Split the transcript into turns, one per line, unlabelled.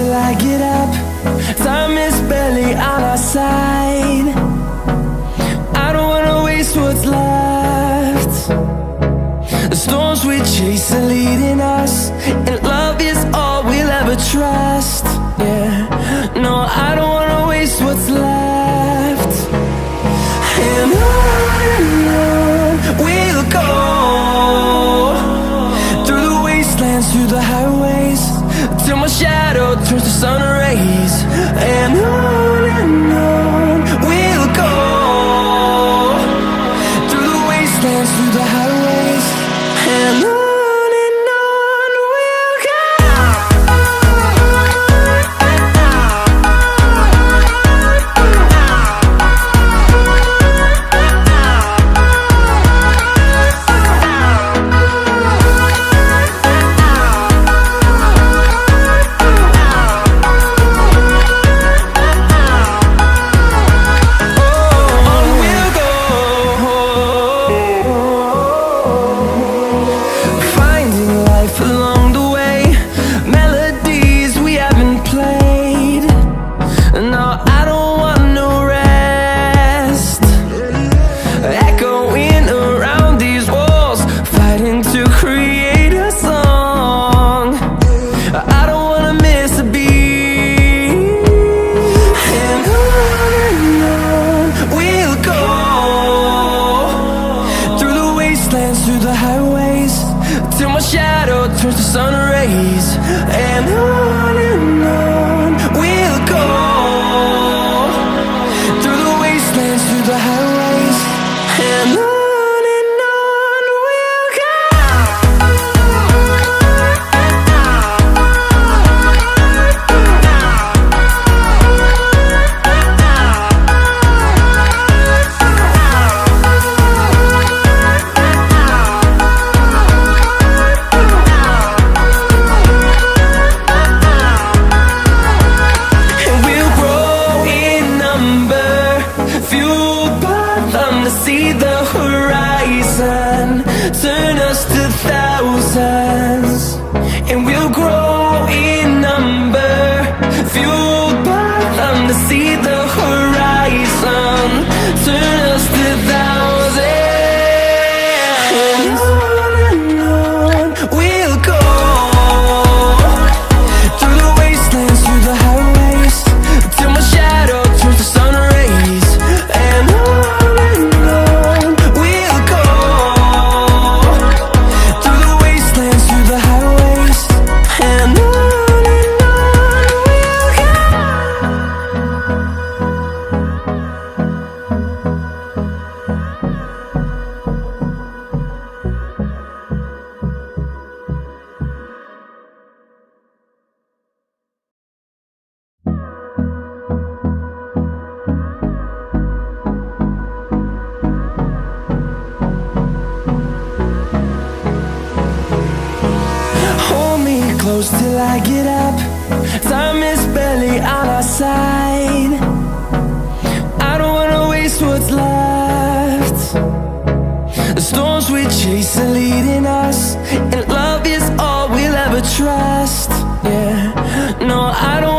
till I get up. Time is barely on our side. I don't wanna waste what's left. The storms we chase are leading us, and love is all we'll ever trust. Yeah, no, I don't wanna waste what's left. And on we'll go, through the wastelands, through the highways, till my shadow turns to sun rays. And on we'll go, through the wastelands, through the highways, and on we'll go. Through the highways, till my shadow turns to sun rays. And on we'll go, through the wastelands, through the highways, and on we'll go. See the horizon turn us to thousands, and we'll grow in number, fueled by them. To see the horizon turn us to thousands, and on we'll go, through the wastelands, through the highways, till my shadow turns to sun rays. And close till I get up. Time is barely on our side. I don't wanna waste what's left. The storms we chase are leading us, and love is all we'll ever trust. Yeah, no, I don't